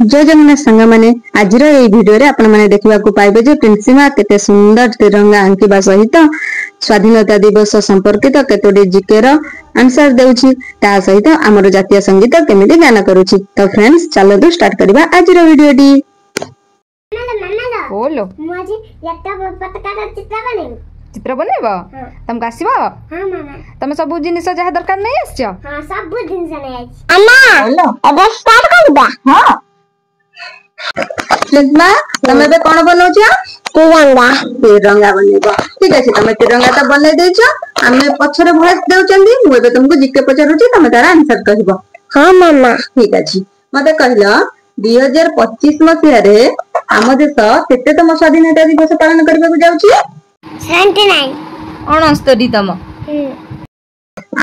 जय जगन्नाथ सांग मैंने आज भिडियो आपण मैंने देखा पाइबे जे प्रिंसीमा केते सुंदर तिरंगा आंकिबा सहित स्वाधीनता दिवस संपर्कित केतोटी जीके आंसर देउछि ता सहित आमर जातीय संगीत केमिति गान करूछि। तो फ्रेंड्स चलो स्टार्ट करबा आज वीडियो डी। बोलो मुझे एकटा पताका चित्र बनेबो तुमको आसीबो। हां मामा तुम सब जिनिस जहा दरकार नै आछो। हां सब जिनिस नै आछि अम्मा बोलो अब स्टार्ट करबा। हां प्रिंसीमा तमे बे कोन बनौछ तिरंगा बनेबो। ठीक अछि तमे तिरंगा त बनै दैछ हमें पछरे भॉइस देउचंदी मु एबे तुमको जीके पचारुछि तमे तारा आंसर कहबो। हां मामा ठीक अछि मते कहलो 2025 मसिया रे आम देश केतेतम स्वाधीनता दिवस पालन करबा को जाउछि। 79 69तम।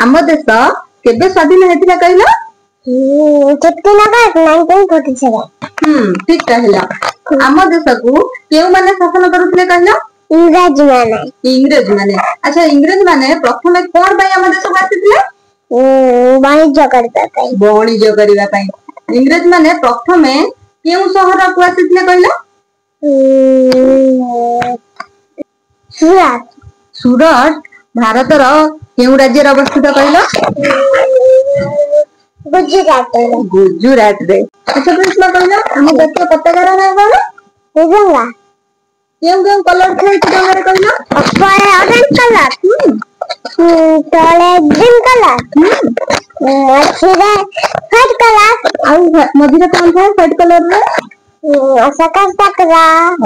आम देश केबे स्वाधीन हेतिला कहलो। 1947। ठीक कहला। आम देश को केउ माने शासन करूथिले कहलो। इंग्रेज माने। अच्छा इंग्रेज माने प्रथमे कोन भाई आम देश को आसीथिले। वाणिज्य करिबा पई इंग्रेज माने प्रथमे केउ शहर को आसीथिले कहलो। सूरत। सूरत भारतर केउ राज्य रे अवस्थित कहलो। गुजरात रे। अच्छा प्रश्न कहलो हम जातीय पताका रा नाम कोन। तिरंगा। केउ कलर थे तिरंगा रे कहलो। ऊपर ऑरेंज कलर तले ग्रीन कलर मझिरे व्हाइट कलर आउ मझिरे कोन था व्हाइट कलर रे।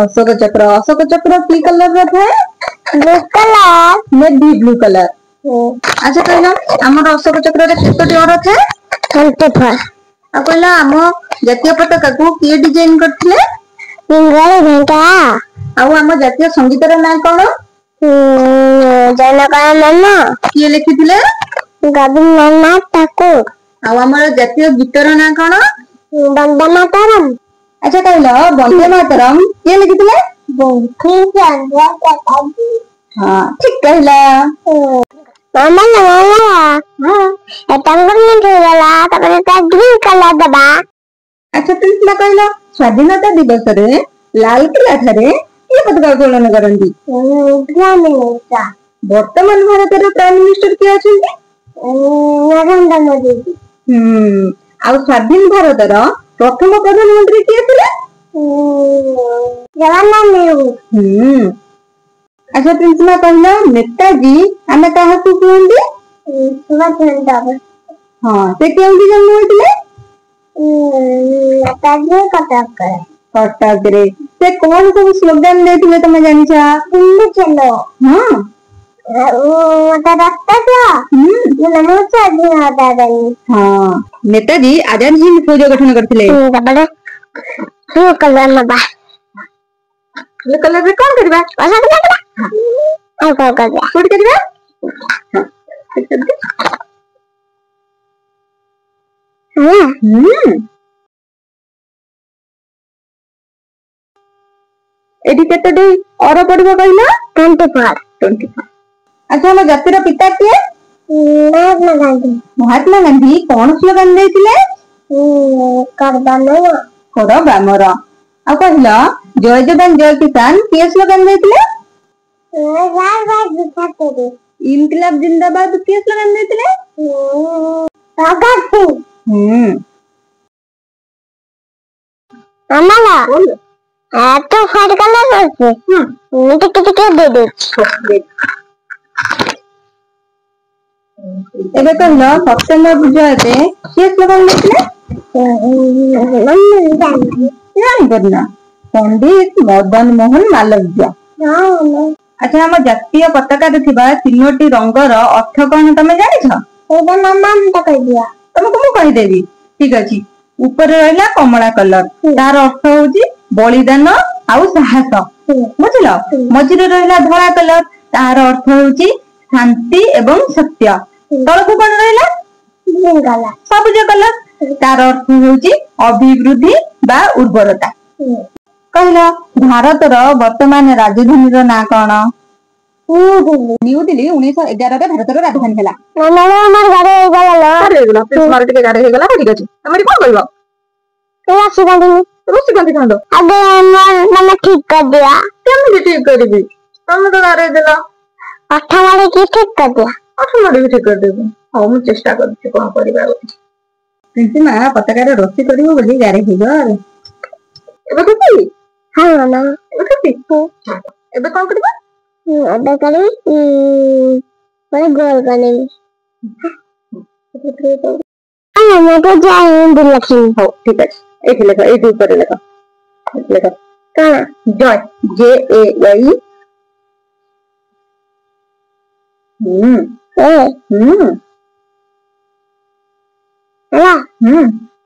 अशोक चक्र की कलर रे थे। Blue colour navy blue colour. अच्छा कहलो हमर अशोक चक्र रे केतोटी और थे। 24। आ कहला हम जातीय पताका को के डिजाइन करथिले। पिंगल भेंटा। आउ हम जातीय संगीत रे नाम कोन। जनगण मन के लिखिथिले। रविन्द्रनाथ ठाकुर। आउ हमर जातीय गीत रो नाम कोन। वंदे मातरम। अच्छा कहलो वंदे मातरम के लिखिथिले। बंकिम चंद्र चटर्जी। हां ठीक कहला। मामा हां एटा ग्रीन कलर तबे ता ग्रीन कलर दबा। अच्छा तुम कहलो स्वाधीनता दिवस रे लाल किला थारे ये पताका उत्तोलन करंती। प्राइम मिनिस्टर वर्तमान भारत रे प्राइम मिनिस्टर के अछंती। नरेंद्र मोदी। आ स्वाधीन भारत रो प्रथम प्रधानमंत्री के थिले। जवाहरलाल नेहरू। अच्छा प्रिंसिपल कहलो नेताजी हमें काहा को कहंदी। सुभाष चंद्र बोस। हां से केउंडी जन्म होइतिले। नेताजी कटक रे से कोन सब स्लोगन देथिले तमे जानि छा। दिल्ली चलो। हां मत रास्ता क्या नमो स्वाधीनता देनी। हां नेताजी आजाद हिंद फौज गठन करथिले। बड़े ब्लू कलर में बा। ब्लू कलर रे कोन करबा। आ को करबा कोड करबा। एडी केते और पड़बो कहला। 24। अच्छा हम जातिर पिता के। महात्मा गांधी कौन स्लोगन देथिले। करबा मोर। आ कहला जय जवान जय किसान के स्लोगन देथिले। इनकलाब जिंदाबाद के स्लोगन देथिले। भगत सिंह। अमला तो फाइट कलर से टिक दे दे। एबे कहलो सेप्टेम्बर विजय रे के स्लोगन देथिले। जानि करना पंडित मदन मोहन मालवीय। अच्छा हम जातीय पताका रे थिबा तीनोटी रंगर अर्थ कोन तमे जानि छ। एबे मामा त कह दिया तुमको मु कहि देबी। ठीक अछि ऊपर रहला कमला कलर तार अर्थ होउची बलिदान आउ साहस बुझलो। मझिरे रहला धला कलर तार अर्थ होउची शांति एवं सत्य। तळकु कोन रहला ग्रीन कलर सबुज कलर तार अर्थ होउची अभिवृद्धि बा उर्वरता। कहला भारत रो वर्तमान राजधानी रो ना कोन। न्यू दिल्ली 1911 रे भारत रो राजधानी हला। मामा हमर गाड़ी गला अरे गला प्लीज मार के गाड़ी हे गला ठीक अछि। तमरी कोन कहबो। रस्सी बांधिनी रस्सी बांधी खंड अबे मैंने ठीक कर दिया केमती ठीक करबी तुम तो गारे देला अठा मारे की ठीक कर दिया अठा मारे भी ठीक कर देबी हां मु चेष्टा करछि कोन करबा प्रिंसी मा पताकार रस्सी करिवो बोली गारे हिगो एबे कुती हां मामा एबे कुती एबे कोन करबा अबे करी मैं गोल करने मैं तो जाएंगे लक्ष्मी हो ठीक है एक लेखा एक ऊपर लेखा कहाँ जॉय JAY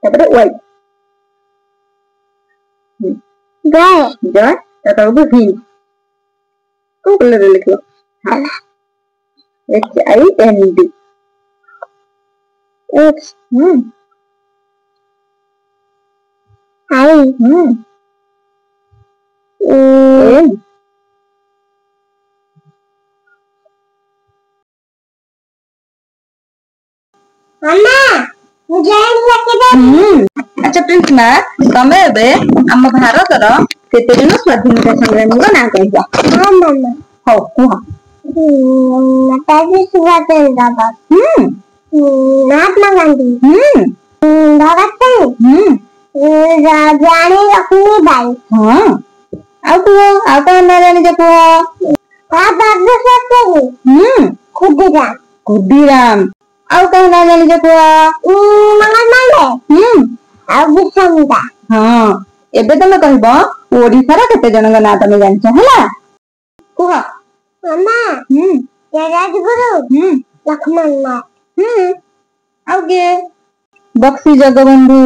तापर वाई जॉय जॉय तापर भी को कलर लिखो HIND X I N मामा मुझे लेके दे अच्छा प्रिंस मा तमे एबे हम भारतर केते दिन स्वाधीनता संग्रामी को ना कहबा हां मामा हो कुहा नेताजी सुभाष चंद्र बोस महात्मा गांधी भगत सिंह रानी लक्ष्मीबाई हां आ को ना रानी जपो आ बाबू सत्य खुदीराम आ को ना रानी जपो मंगल मांडे आ बिरसा हां एबे तमे कहबो ओडिसा रा केते जनक ना तमे जानछ हला कुहा मामा राजगुरु लक्ष्मण नाथ आगे बक्सी जगबंधु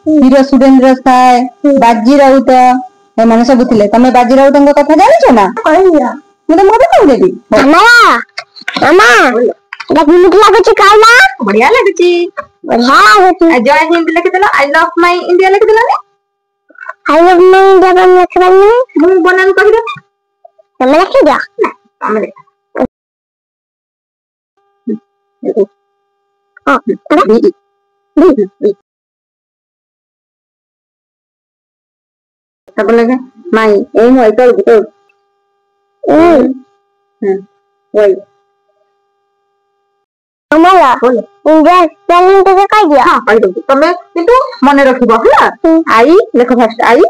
वीर सुरेंद्र साय बाजी राउत ए माने सब थिले तमे बाजी राउतଙ୍କ କଥା जानिछ ना कहलिया मु त मते कह देबी मामा मामा देखि लागछ काला बढ़िया लागछि जय हिंद लिख देला आई लव माय इंडिया लिख देला ने आई लव माय इंडिया बन लिखबानी मु बनान कहि दे तमे लिखि जा तमे लिख तब लगे माई ए होय तो वही मामा बोले इंडिया स्पेलिंग तो कह दिया हां कहि दो तमे किंतु मने रखिबो हला आई लेखो फर्स्ट आई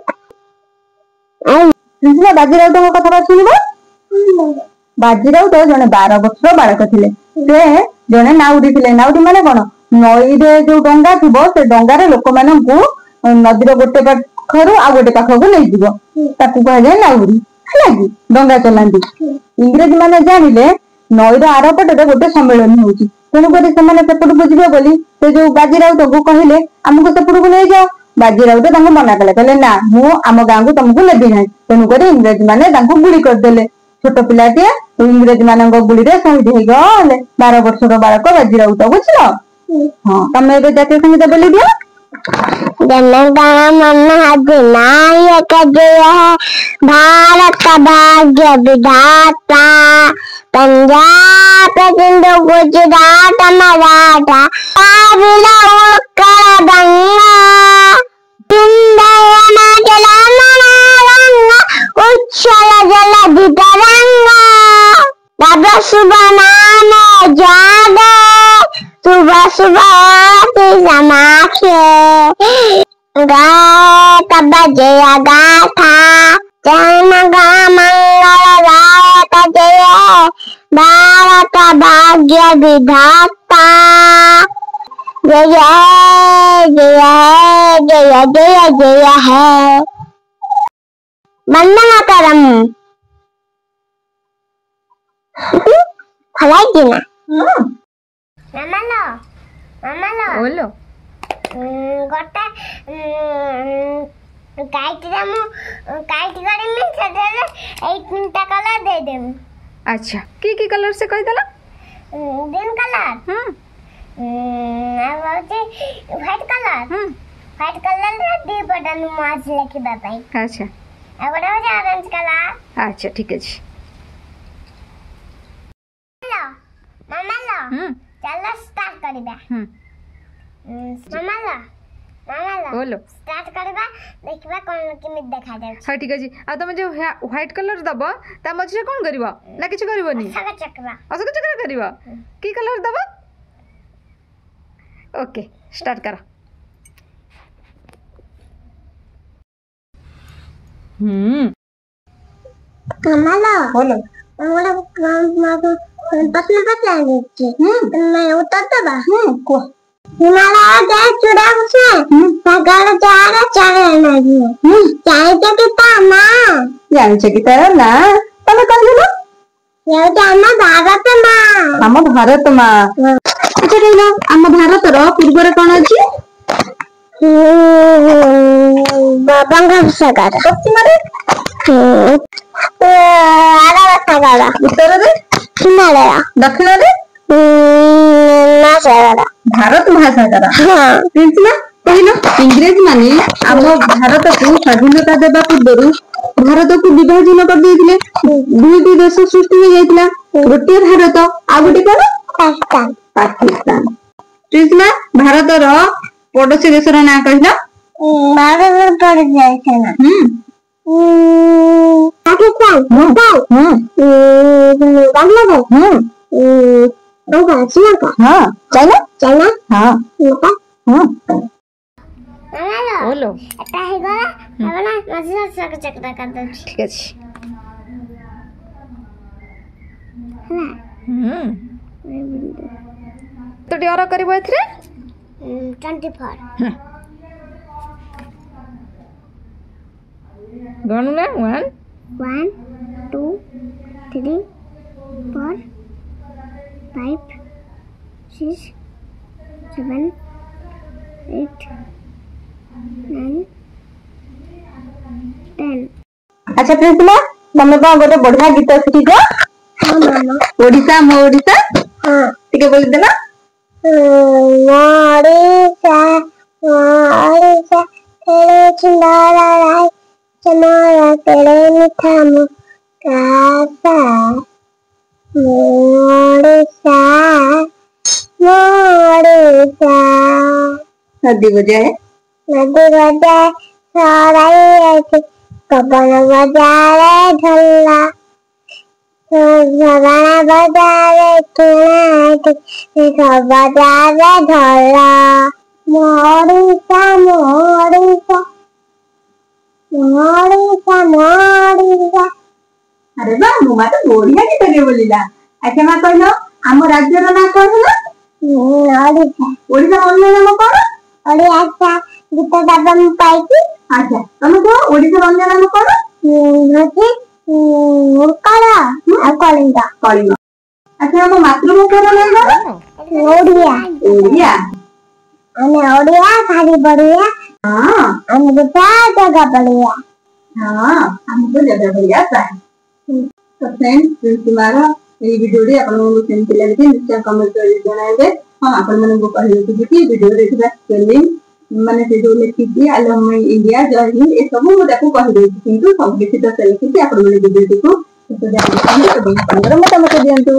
प्रिंसिपल बाजीराव तो कथा सुनिबो बाजीराव तो जने 12 वर्ष बालक थिले से जने नाउडी थिले नाउडी माने कोन नई रे जो डंगा थिबो से डंगा रे लोक माननकु नदी रो गोटे पाखरु आ गोटे पाखकु नै दिबो ताकू कह जाय नाउडी हला कि डंगा चलांदी इंग्रेज माने जानिले नई रो आर पटे गोटे सम्मेलन होउची तेणु करी से सेपटू बुझे बोली से जो बाजीराव तो कहले आमको सेपटू को ले जाओ बाजीराव तो मना कले कहले ना मु आम गाँ को तुमको नेबी ना तेणुक इंग्रेज माने गुड़ी करदेले छोट पिलाटे इंग्रेज मान गुड़ी शहीद हो गले 12 वर्षर बालक बाजीराव तो बुझल हाँ तमें ए जातीय संगीत बोली दिया नायक जय है भारत का भाग्य विधाता पंजाब सिंध गुजरात मराठा उच्छल जल तरंगा बाबा सुबह नाम जागे सुबह सुबह समाखे गाय तब जय गाथा जन मंगल गाय जय भारत भाग्य विधाता जय जय जय जय जय है वंदे मातरम फलाई ना मामा बोलो गोटे kite दमु kite Karmi सेटरे 8 colour they them अच्छा की कलर से कहि दला ग्रीन कलर अब होचे व्हाइट कलर रे दी बटन मास लेके बाबाई अच्छा अब हो ऑरेंज कलर अच्छा ठीक है जी लो मामा लो चलो स्टार्ट करी बे मामा लो मामा बोलो स्टार्ट करबा देखबा कोन केमित देखा जाय हाँ ठीक अच्छे आ तुम जो व्हाइट कलर दब ता मझे कौन कर ना किसी करबनी सगा चकवा अशोक चक्र कर की कलर दब ओके स्टार्ट कर मामा बोलो मामा पतला पतला देखी मैं उतर दबा को हिमालय जा चुड़ा से सगल जारा चाहे नहीं चाहे तो किता मां ଜାଣିଛ କି ତାର ନା ତମେ କହିଦେଲ ये जाना भारत मां ଆମ ଭାରତ ମା ଆଚ୍ଛା କହିଲ ଆମ ଭାରତର ପୂର୍ବରେ କଣ ଅଛି बंगा सागर ପଶ୍ଚିମରେ अरब सागर ଉତ୍ତରରେ हिमालय ଦକ୍ଷିଣରେ ना सागर ଭାରତ ମହାସାଗର हां ପ୍ରିନ୍ସିପା କହିଲ ଇଂରେଜ ମାନେ ଆମ ଭାରତକୁ ସ୍ୱାଧୀନତା ଦେବା ପୂର୍ବରୁ ଭାରତକୁ ବିଭାଜନ କରିଦେଇଥିଲେ ଦୁଇଟି ଦେଶ ସୃଷ୍ଟି ହେଇଯାଇଥିଲା ଗୋଟିଏ ଭାରତ ଆଉ ଗୋଟେ କଣ पाकिस्तान ପାକିସ୍ତାନ ପ୍ରିନ୍ସିପା ଭାରତର ପଡୋଶୀ ଦେଶର ନାଁ କହିଲ भारत पड़ जाए ना पाकिस्तान नेपाल बांग्लादेश श्रीलंका हाँ चाइना चाइना हाँ नेपाल हाँ बोलो এটা হই গলা এখন মাঝে সগ চকরা कर दो ठीक अच्छे হ্যাঁ तो डर कर 24 गणु ना 1 1 2 3 4 5 6 7 8 9 10 अच्छा प्रिंसिपा तमे कौन गोटे बढ़िया गीत शिखिछ हाँ मामा ओडिशा मो ओडिशा हाँ टिके बोली देना ओडिशा तेरे सुंदर राय चमारा तेरे मिठा मुस्काता ओडिशा नदी बजाए नदी बजाए सराई ऐसी कपन बजारे ढोला झगड़ा बजारे किनारे सब बजारे ढोला मोड़ीसा मोड़ीसा मोड़ीसा मोड़ीसा अरे बा मुमा तो बढ़िया गीत गे बोलिला अच्छा मा कहलो हम राज्यर ना कोन होला ओडिशा ओडिशा अन्य नाम कोन ओडिशा गीत दबम पाइकी अच्छा तमे को ओडिशा अन्य नाम कोन होची उड़काला और कलिंगा कलिंग अच्छा हम मातृभाषा रो नाम कोन ओडिया ओडिया हमें ओडिया भारी बढ़िया हां हम बुता जगह बढ़िया हां हमको जगह बढ़िया था तो फ्रेंड्स तुम्हारा ये वीडियो रे अपन को केमति लागै निश्चय कमेंट कर जणाइबे हां अपन मन को कहले कि वीडियो देखबा स्पेलिंग माने से जो लिखि दी आई लव माय इंडिया जय हिंद ए सब मु देखो कहि देछि किंतु सब लिखि तो लिखि अपन मन वीडियो को तो जानि तो 15 मत दियंतु